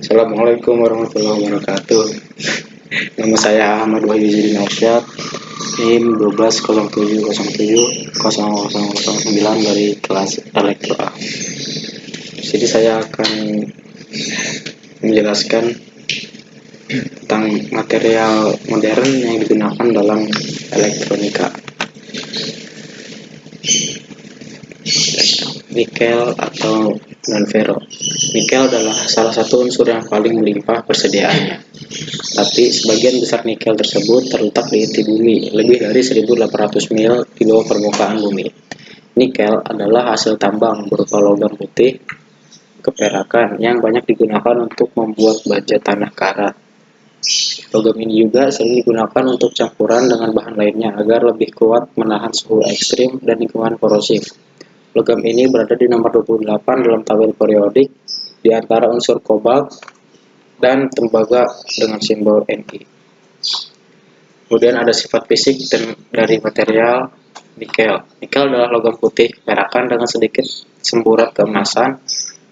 Assalamualaikum warahmatullahi wabarakatuh. Nama saya Ahmad Wahyu Zidin Arsyad, NIM 1207070009 dari kelas Elektro A. Jadi saya akan menjelaskan tentang material modern yang digunakan dalam elektronika. Nikel atau non-ferro. Nikel adalah salah satu unsur yang paling melimpah persediaannya. Tapi sebagian besar nikel tersebut terletak di inti bumi, lebih dari 1.800 mil di bawah permukaan bumi. Nikel adalah hasil tambang berupa logam putih keperakan yang banyak digunakan untuk membuat baja tanah karat. Logam ini juga sering digunakan untuk campuran dengan bahan lainnya agar lebih kuat menahan suhu ekstrim dan lingkungan korosif. Logam ini berada di nomor 28 dalam tabel periodik di antara unsur kobalt dan tembaga dengan simbol Ni. Kemudian ada sifat fisik dari material nikel. Nikel adalah logam putih keperakan dengan sedikit semburat keemasan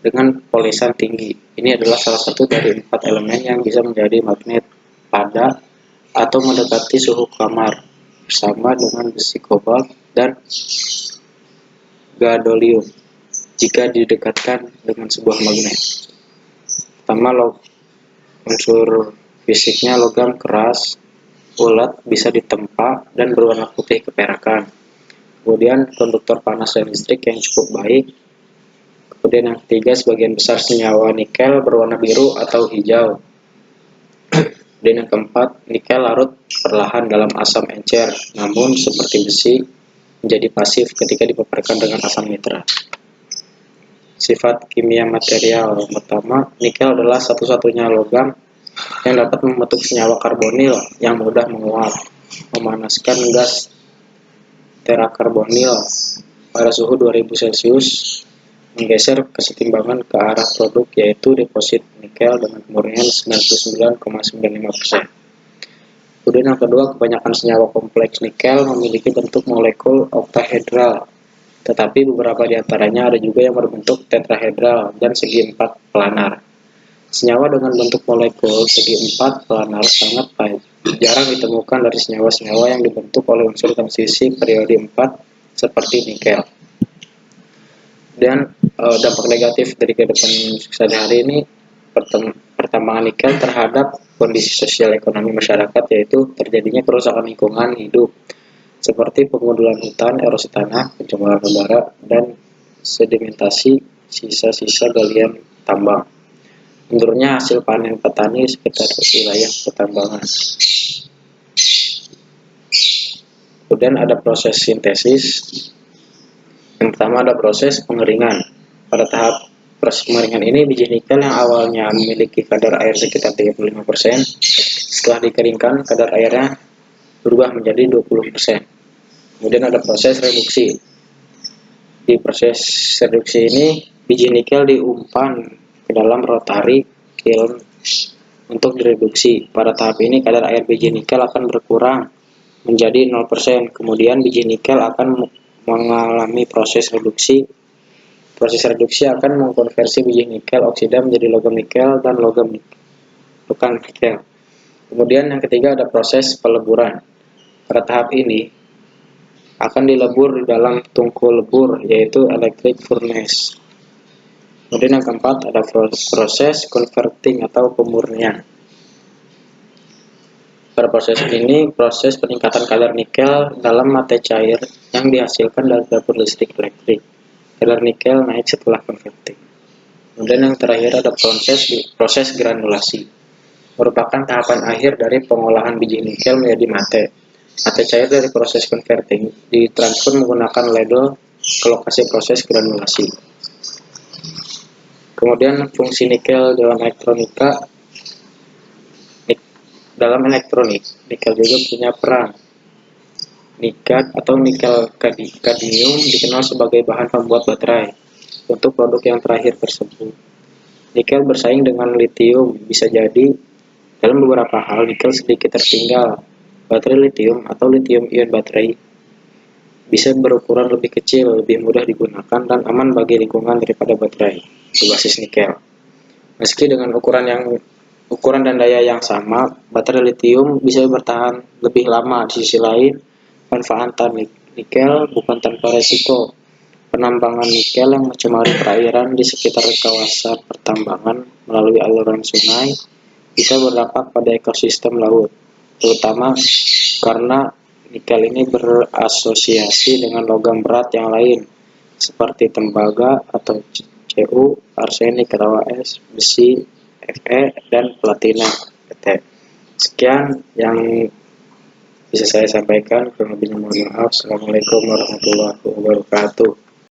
dengan polisan tinggi. Ini adalah salah satu dari 4 elemen yang bisa menjadi magnet pada atau mendekati suhu kamar bersama dengan besi kobalt dan gadolium jika didekatkan dengan sebuah magnet. Pertama, unsur fisiknya logam keras, ulet, bisa ditempa, dan berwarna putih keperakan. Kemudian konduktor panas dan listrik yang cukup baik. Kemudian yang ketiga, sebagian besar senyawa nikel berwarna biru atau hijau. Dan yang keempat, nikel larut perlahan dalam asam encer, namun seperti besi menjadi pasif ketika dipaparkan dengan asam nitrat. Sifat kimia material pertama, nikel adalah satu-satunya logam yang dapat membentuk senyawa karbonil yang mudah menguap, memanaskan gas terakarbonil pada suhu 2000 Celcius, menggeser kesetimbangan ke arah produk yaitu deposit nikel dengan kemurnian 99,95%. Kemudian yang kedua, kebanyakan senyawa kompleks nikel memiliki bentuk molekul oktahedral, tetapi beberapa di antaranya ada juga yang berbentuk tetrahedral dan segi empat planar. Senyawa dengan bentuk molekul segi empat planar sangat jarang ditemukan dari senyawa-senyawa yang dibentuk oleh unsur transisi periode 4 seperti nikel. Dan dampak negatif dari kehidupan sehari-hari ini pertambangan nikel terhadap kondisi sosial ekonomi masyarakat, yaitu terjadinya kerusakan lingkungan hidup seperti pengundulan hutan, erosi tanah, pencemaran udara, dan sedimentasi sisa-sisa galian tambang. Menurunnya hasil panen petani sekitar wilayah pertambangan. Kemudian ada proses sintesis. Yang pertama ada proses pengeringan. Pada tahap proses pengeringan ini, biji nikel yang awalnya memiliki kadar air sekitar 35%, setelah dikeringkan kadar airnya berubah menjadi 20%. Kemudian ada proses reduksi. Di proses reduksi ini, biji nikel diumpan ke dalam rotary kiln untuk direduksi. Pada tahap ini kadar air biji nikel akan berkurang menjadi 0%. Kemudian biji nikel akan mengalami proses reduksi. Proses reduksi akan mengkonversi biji nikel oksida menjadi logam nikel dan logam nikel. Kemudian yang ketiga ada proses peleburan. Pada tahap ini akan dilebur di dalam tungku lebur, yaitu electric furnace. Kemudian yang keempat ada proses converting atau pemurnian. Pada proses ini, proses peningkatan kadar nikel dalam mate cair yang dihasilkan dari dapur listrik elektrik. Kadar nikel naik setelah converting. Kemudian yang terakhir ada proses granulasi. Merupakan tahapan akhir dari pengolahan biji nikel menjadi mate. Mate cair dari proses converting ditransfer menggunakan ladle ke lokasi proses granulasi. Kemudian fungsi nikel dalam elektronika. Dalam elektronik, nikel juga punya peran. Nikel atau nikel kadmium dikenal sebagai bahan pembuat baterai untuk produk yang terakhir tersebut. Nikel bersaing dengan litium, bisa jadi dalam beberapa hal nikel sedikit tertinggal. Baterai litium atau litium-ion baterai bisa berukuran lebih kecil, lebih mudah digunakan, dan aman bagi lingkungan daripada baterai berbasis nikel. Meski dengan ukuran dan daya yang sama, baterai litium bisa bertahan lebih lama. Di sisi lain, manfaat nikel bukan tanpa resiko. Penambangan nikel yang mencemari perairan di sekitar kawasan pertambangan melalui aliran sungai bisa berdampak pada ekosistem laut, terutama karena nikel ini berasosiasi dengan logam berat yang lain seperti tembaga atau Cu, arsenik atau As, besi, Fe, dan platina, Pt. Sekian yang bisa saya sampaikan. Kurang lebihnya mohon maaf. Assalamualaikum warahmatullahi wabarakatuh.